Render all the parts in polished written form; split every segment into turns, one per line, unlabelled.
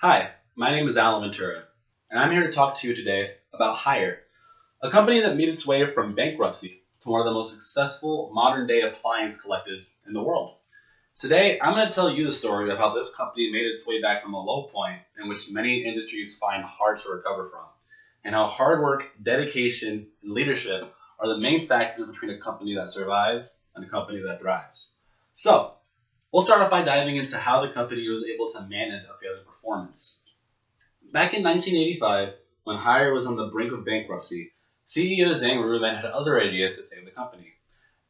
Hi, my name is Alan Ventura, and I'm here to talk to you today about Hire, a company that made its way from bankruptcy to one of the most successful modern day appliance collectives in the world. Today, I'm going to tell you the story of how this company made its way back from a low point in which many industries find hard to recover from, and how hard work, dedication, and leadership are the main factors between a company that survives and a company that thrives. So, we'll start off by diving into how the company was able to manage a failing performance. Back in 1985, when Haier was on the brink of bankruptcy, CEO Zhang Ruben had other ideas to save the company.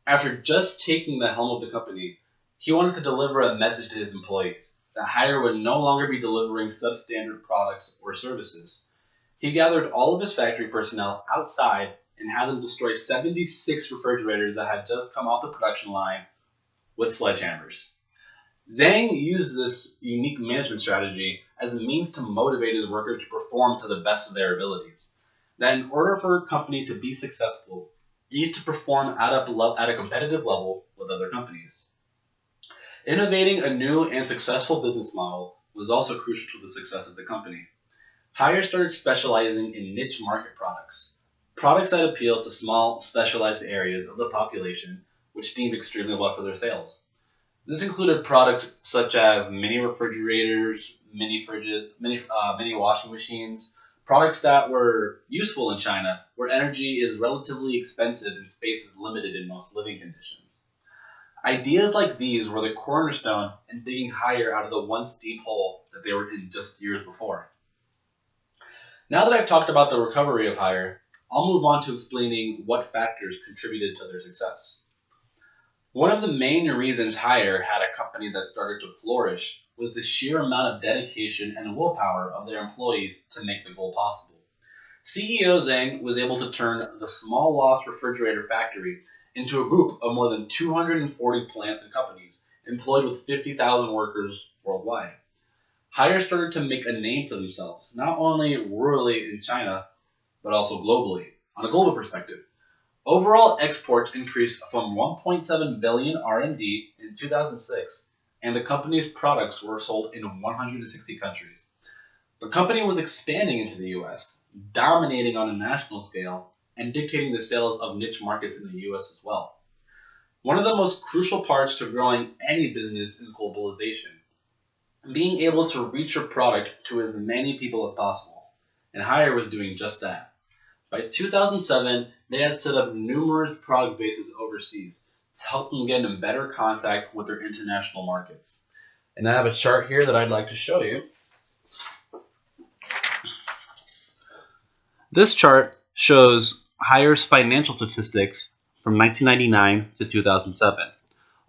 After just taking the helm of the company, he wanted to deliver a message to his employees that Haier would no longer be delivering substandard products or services. He gathered all of his factory personnel outside and had them destroy 76 refrigerators that had just come off the production line with sledgehammers. Zhang used this unique management strategy as a means to motivate his workers to perform to the best of their abilities. That in order for a company to be successful, it needs to perform at a competitive level with other companies. Innovating a new and successful business model was also crucial to the success of the company. Hire started specializing in niche market products, products that appeal to small, specialized areas of the population which deemed extremely well for their sales. This included products such as mini refrigerators, mini fridges, mini washing machines, products that were useful in China, where energy is relatively expensive and space is limited in most living conditions. Ideas like these were the cornerstone in digging higher out of the once deep hole that they were in just years before. Now that I've talked about the recovery of hire, I'll move on to explaining what factors contributed to their success. One of the main reasons Hire had a company that started to flourish was the sheer amount of dedication and willpower of their employees to make the goal possible. CEO Zhang was able to turn the small loss refrigerator factory into a group of more than 240 plants and companies employed with 50,000 workers worldwide. Hire started to make a name for themselves, not only rurally in China, but also globally, on a global perspective. Overall exports increased from 1.7 billion RMB in 2006, and the company's products were sold in 160 countries. The company was expanding into the US, dominating on a national scale, and dictating the sales of niche markets in the US as well. One of the most crucial parts to growing any business is globalization, being able to reach your product to as many people as possible, and Hire was doing just that. By 2007, they had set up numerous product bases overseas to help them get in better contact with their international markets. And I have a chart here that I'd like to show you. This chart shows Hire's financial statistics from 1999 to 2007.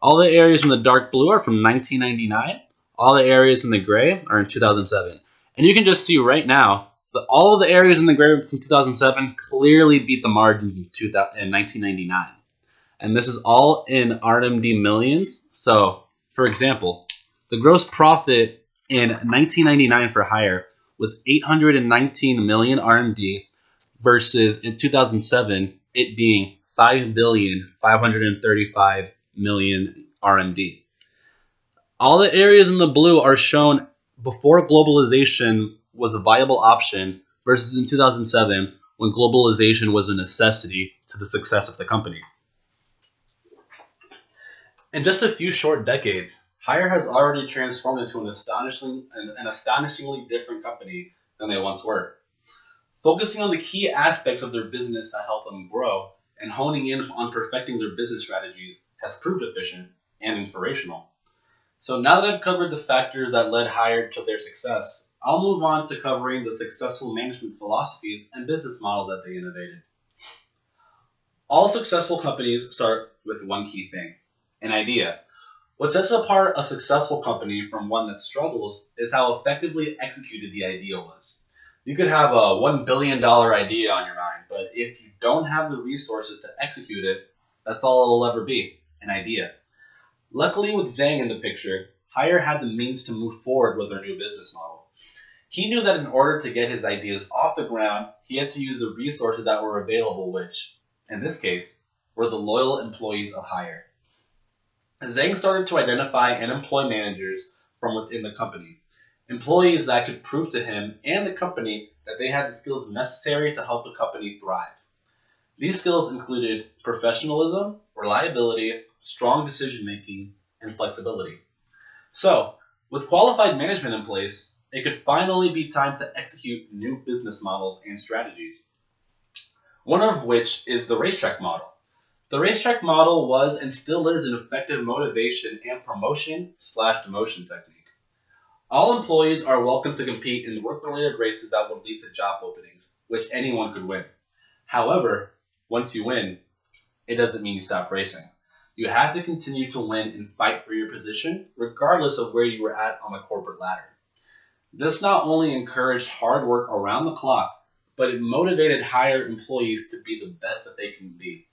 All the areas in the dark blue are from 1999. All the areas in the gray are in 2007. And you can just see right now all of the areas in the gray from 2007 clearly beat the margins in 1999. And this is all in RMB millions. So, for example, the gross profit in 1999 for Hire was 819 million RMB versus in 2007 it being 5,535 million RMB. All the areas in the blue are shown before globalization was a viable option versus in 2007 when globalization was a necessity to the success of the company. In just a few short decades, Hire has already transformed into an astonishingly different company than they once were. Focusing on the key aspects of their business that help them grow and honing in on perfecting their business strategies has proved efficient and inspirational. So now that I've covered the factors that led Hire to their success, I'll move on to covering the successful management philosophies and business model that they innovated. All successful companies start with one key thing, an idea. What sets apart a successful company from one that struggles is how effectively executed the idea was. You could have a $1 billion idea on your mind, but if you don't have the resources to execute it, that's all it'll ever be, an idea. Luckily, with Zhang in the picture, Hire had the means to move forward with their new business model. He knew that in order to get his ideas off the ground, he had to use the resources that were available, which, in this case, were the loyal employees of Hire. Zhang started to identify and employ managers from within the company, employees that could prove to him and the company that they had the skills necessary to help the company thrive. These skills included professionalism, reliability, strong decision making, and flexibility. So, with qualified management in place, it could finally be time to execute new business models and strategies, one of which is the racetrack model. The racetrack model was and still is an effective motivation and promotion slash demotion technique. All employees are welcome to compete in work-related races that would lead to job openings, which anyone could win. However, once you win, it doesn't mean you stop racing. You have to continue to win and fight for your position, regardless of where you were at on the corporate ladder. This not only encouraged hard work around the clock, but it motivated higher employees to be the best that they can be,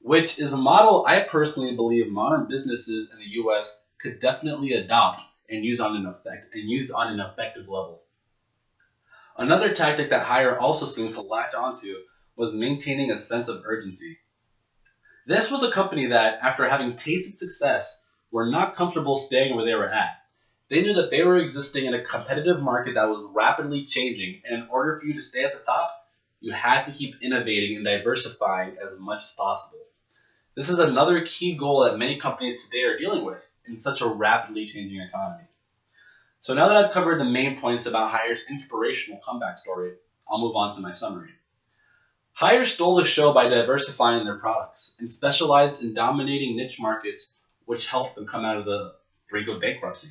which is a model I personally believe modern businesses in the US could definitely adopt and use on an effective level. Another tactic that Hire also seemed to latch onto was maintaining a sense of urgency. This was a company that, after having tasted success, were not comfortable staying where they were at. They knew that they were existing in a competitive market that was rapidly changing, and in order for you to stay at the top, you had to keep innovating and diversifying as much as possible. This is another key goal that many companies today are dealing with in such a rapidly changing economy. So now that I've covered the main points about Hire's inspirational comeback story, I'll move on to my summary. Hire stole the show by diversifying their products and specialized in dominating niche markets, which helped them come out of the brink of bankruptcy.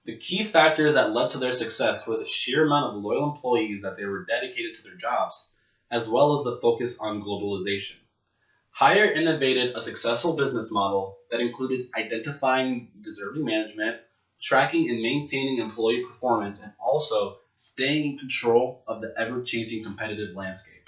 The key factors that led to their success were the sheer amount of loyal employees that they were dedicated to their jobs, as well as the focus on globalization. Hire innovated a successful business model that included identifying deserving management, tracking and maintaining employee performance, and also staying in control of the ever-changing competitive landscape.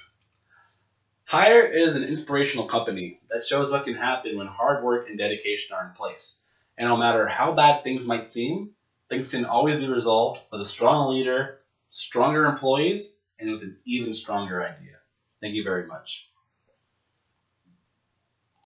Hire is an inspirational company that shows what can happen when hard work and dedication are in place. And no matter how bad things might seem, things can always be resolved with a strong leader, stronger employees, and with an even stronger idea. Thank you very much.